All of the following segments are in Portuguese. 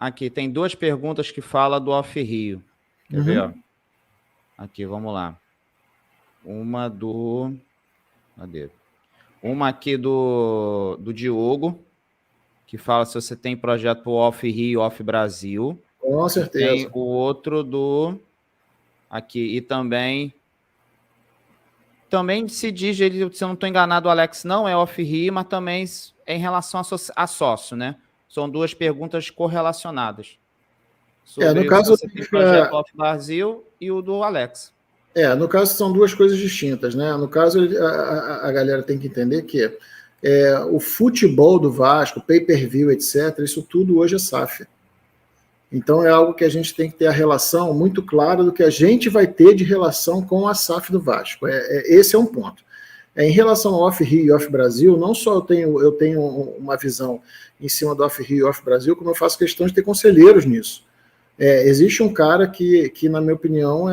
Aqui, tem duas perguntas que falam do Off-Rio. Quer ver, ó? Aqui, vamos lá. Uma do... Cadê? Uma aqui do Diogo, que fala se você tem projeto para o Off-Rio, Off-Brasil. Com certeza. E tem o outro do... Aqui, e também se diz, se eu não estou enganado, o Alex não é Off-Rio, mas também é em relação a sócio, né? São duas perguntas correlacionadas. Sobre no caso, se você tem projeto Off-Brasil e o do Alex. No caso, são duas coisas distintas, né? No caso, a galera tem que entender que o futebol do Vasco, pay-per-view, etc., isso tudo hoje é SAF. Então, é algo que a gente tem que ter a relação muito clara do que a gente vai ter de relação com a SAF do Vasco. Esse é um ponto. Em relação ao Off-Rio e Off-Brasil, não só eu tenho uma visão em cima do Off-Rio e Off-Brasil, como eu faço questão de ter conselheiros nisso. Existe um cara que, na minha opinião,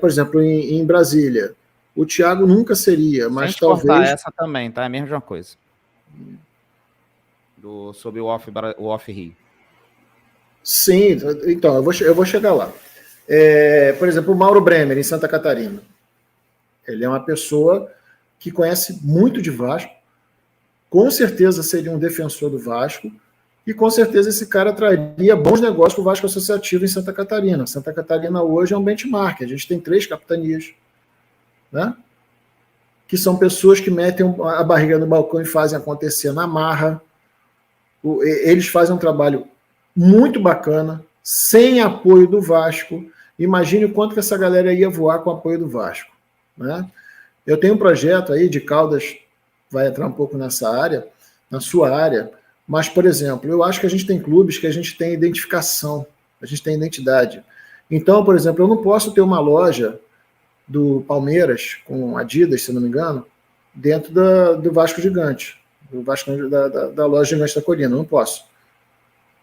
por exemplo, em Brasília, o Thiago nunca seria, mas talvez... essa também, tá? É a mesma coisa. Sobre o Off-Rio. Sim, então, eu vou chegar lá. Por exemplo, o Mauro Bremer, em Santa Catarina. Ele é uma pessoa que conhece muito de Vasco, com certeza seria um defensor do Vasco, e com certeza esse cara traria bons negócios para o Vasco Associativo em Santa Catarina. Santa Catarina hoje é um benchmark, a gente tem 3 capitanias, né? Que são pessoas que metem a barriga no balcão e fazem acontecer na marra. Eles fazem um trabalho muito bacana, sem apoio do Vasco. Imagine o quanto que essa galera ia voar com o apoio do Vasco, né? Eu tenho um projeto aí de Caldas, vai entrar um pouco nessa área, na sua área, mas, por exemplo, eu acho que a gente tem clubes que a gente tem identificação, a gente tem identidade. Então, por exemplo, eu não posso ter uma loja do Palmeiras, com Adidas, se não me engano, dentro do Vasco Gigante, da loja Gigante da Colina, não posso.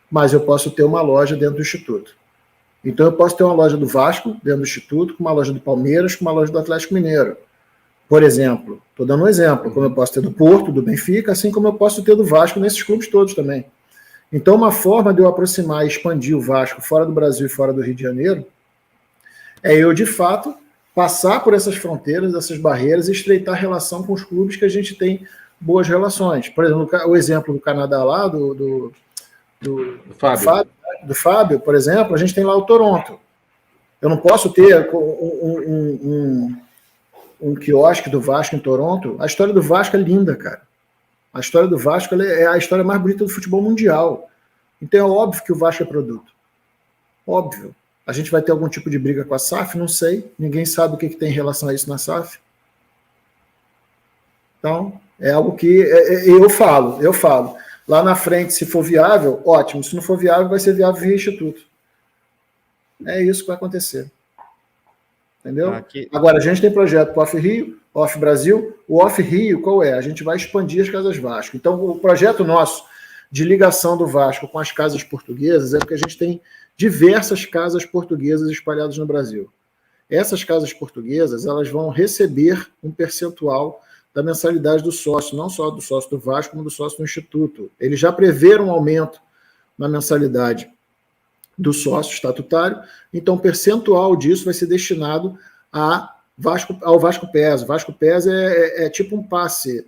Mas eu posso ter uma loja dentro do Instituto. Então eu posso ter uma loja do Vasco dentro do Instituto, com uma loja do Palmeiras, com uma loja do Atlético Mineiro. Por exemplo, estou dando um exemplo, como eu posso ter do Porto, do Benfica, assim como eu posso ter do Vasco nesses clubes todos também. Então uma forma de eu aproximar e expandir o Vasco fora do Brasil e fora do Rio de Janeiro é eu, de fato, passar por essas fronteiras, essas barreiras e estreitar a relação com os clubes que a gente tem boas relações. Por exemplo, o exemplo do Canadá lá, do Fábio, por exemplo, a gente tem lá o Toronto. Eu não posso ter um quiosque do Vasco em Toronto. A história do Vasco é linda, cara. A história do Vasco é a história mais bonita do futebol mundial. Então é óbvio que o Vasco é produto. Óbvio. A gente vai ter algum tipo de briga com a SAF? Não sei. Ninguém sabe o que tem em relação a isso na SAF. Então, é algo que eu falo. Lá na frente, se for viável, ótimo. Se não for viável, vai ser viável via Instituto. É isso que vai acontecer. Entendeu? Agora, a gente tem projeto para o Off-Rio, Off-Brasil. O Off-Rio, qual é? A gente vai expandir as casas Vasco. Então, o projeto nosso de ligação do Vasco com as casas portuguesas é porque a gente tem diversas casas portuguesas espalhadas no Brasil. Essas casas portuguesas, elas vão receber um percentual da mensalidade do sócio, não só do sócio do Vasco, como do sócio do Instituto. Eles já preveram um aumento na mensalidade do sócio estatutário, então o percentual disso vai ser destinado ao Vasco PES. O Vasco PES é tipo um passe,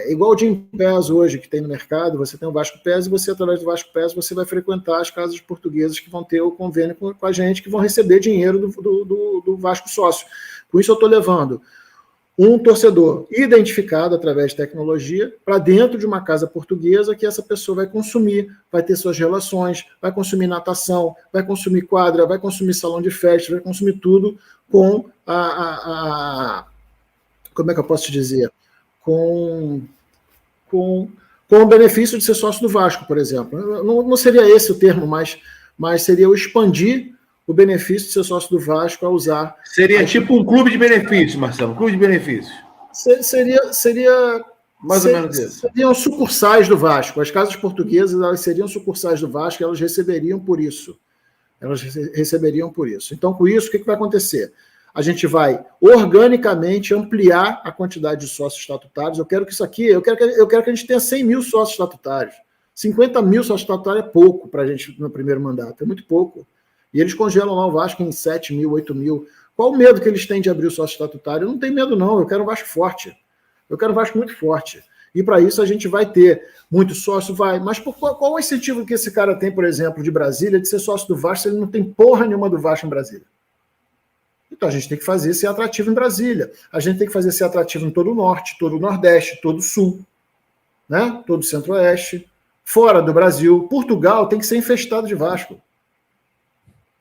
igual o Jim PES hoje, que tem no mercado. Você tem o Vasco PES e você, através do Vasco PES, você vai frequentar as casas portuguesas que vão ter o convênio com a gente, que vão receber dinheiro do Vasco sócio. Com isso eu estou levando um torcedor identificado através de tecnologia para dentro de uma casa portuguesa que essa pessoa vai consumir, vai ter suas relações, vai consumir natação, vai consumir quadra, vai consumir salão de festa, vai consumir tudo com como é que eu posso te dizer? Com o benefício de ser sócio do Vasco, por exemplo. Não seria esse o termo, mas seria o expandir o benefício de ser sócio do Vasco a usar... Seria tipo um clube de benefícios, Marcelo, um clube de benefícios. Seria mais ou menos isso. Seriam sucursais do Vasco. As casas portuguesas, elas seriam sucursais do Vasco, elas receberiam por isso. Então, com isso, o que vai acontecer? A gente vai organicamente ampliar a quantidade de sócios estatutários. Eu quero que a gente tenha 100 mil sócios estatutários. 50 mil sócio estatutário é pouco para a gente no primeiro mandato, é muito pouco. E eles congelam lá o Vasco em 7 mil, 8 mil. Qual o medo que eles têm de abrir o sócio estatutário? Eu não tenho medo, não. Eu quero um Vasco forte. Eu quero um Vasco muito forte. E para isso a gente vai ter muito sócio, vai. Mas qual o incentivo que esse cara tem, por exemplo, de Brasília, de ser sócio do Vasco, se ele não tem porra nenhuma do Vasco em Brasília? Então a gente tem que fazer ser atrativo em Brasília. A gente tem que fazer ser atrativo em todo o Norte, todo o Nordeste, todo o Sul, né? Todo o Centro-Oeste, fora do Brasil. Portugal tem que ser infestado de Vasco.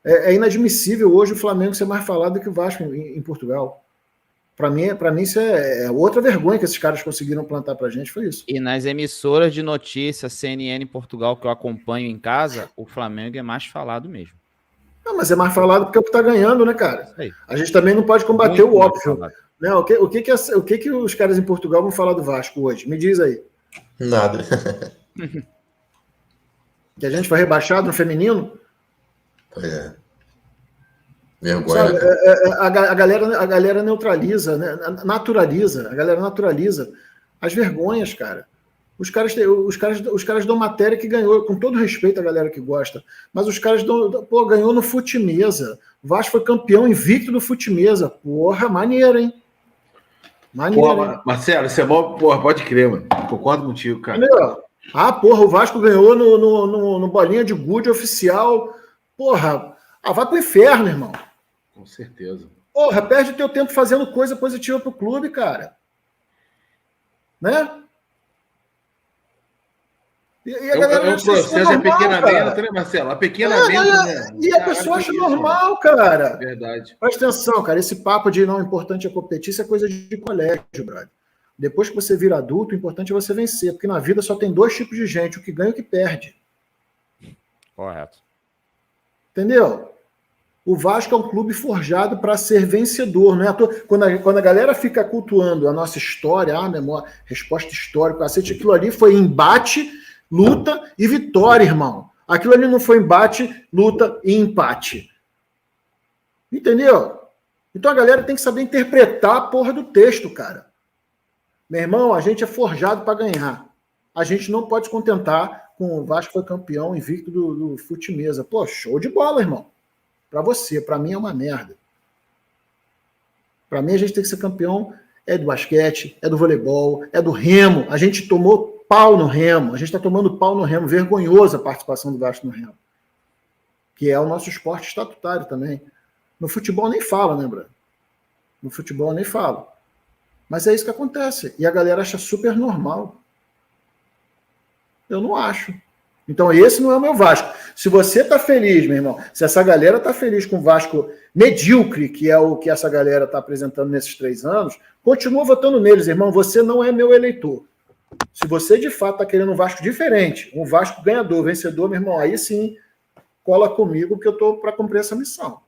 É inadmissível hoje o Flamengo ser mais falado do que o Vasco em Portugal. Para mim isso é outra vergonha que esses caras conseguiram plantar para a gente, foi isso. E nas emissoras de notícia, CNN em Portugal, que eu acompanho em casa, o Flamengo é mais falado mesmo. Não, mas é mais falado porque é o que está ganhando, né, cara? A gente também não pode combater Muito o óbvio. Né? O que os caras em Portugal vão falar do Vasco hoje? Me diz aí. Nada. Que a gente foi rebaixado no feminino? É. Vergonha. Sabe, a galera neutraliza, né? Naturaliza. A galera naturaliza as vergonhas, cara. Os caras dão matéria que ganhou, com todo respeito à galera que gosta, mas os caras ganhou no Fute-Mesa. O Vasco foi campeão invicto do Fute-Mesa. Porra, maneiro, hein? Maneiro. Porra, Marcelo, isso é bom, porra, pode crer, mano. Concordo contigo, cara. Entendeu? Ah, porra, o Vasco ganhou no bolinha de gude oficial. Porra, vai pro inferno, irmão. Com certeza. Porra, perde o teu tempo fazendo coisa positiva pro clube, cara. Né? E a galera é um processo, é pequenamento, né, Marcelo? A pequenamento, né? E a pessoa acha normal, cara. Verdade. Presta atenção, cara. Esse papo de não, importante é competir, isso é coisa de colégio, brother. Depois que você vira adulto, o importante é você vencer, porque na vida só tem dois tipos de gente, o que ganha e o que perde. Correto. Entendeu? O Vasco é um clube forjado para ser vencedor, não é à toa. Quando a galera fica cultuando a nossa história, memória, resposta histórica, aquilo ali foi embate, luta e vitória, irmão. Aquilo ali não foi embate, luta e empate. Entendeu? Então a galera tem que saber interpretar a porra do texto, cara. Meu irmão, a gente é forjado para ganhar. A gente não pode se contentar com o Vasco foi campeão invicto do Fute-Mesa. Pô, show de bola, irmão. Para você, para mim é uma merda. Para mim a gente tem que ser campeão do basquete, do voleibol, do remo. A gente tomou pau no remo, a gente está tomando pau no remo. Vergonhosa a participação do Vasco no remo. Que é o nosso esporte estatutário também. No futebol nem fala, né, Bruno? No futebol nem fala. Mas é isso que acontece. E a galera acha super normal. Eu não acho. Então esse não é o meu Vasco. Se você está feliz, meu irmão, se essa galera está feliz com o Vasco medíocre, que é o que essa galera está apresentando nesses 3 anos, continua votando neles, irmão. Você não é meu eleitor. Se você de fato está querendo um Vasco diferente, um Vasco ganhador, vencedor, meu irmão, aí sim cola comigo que eu estou para cumprir essa missão.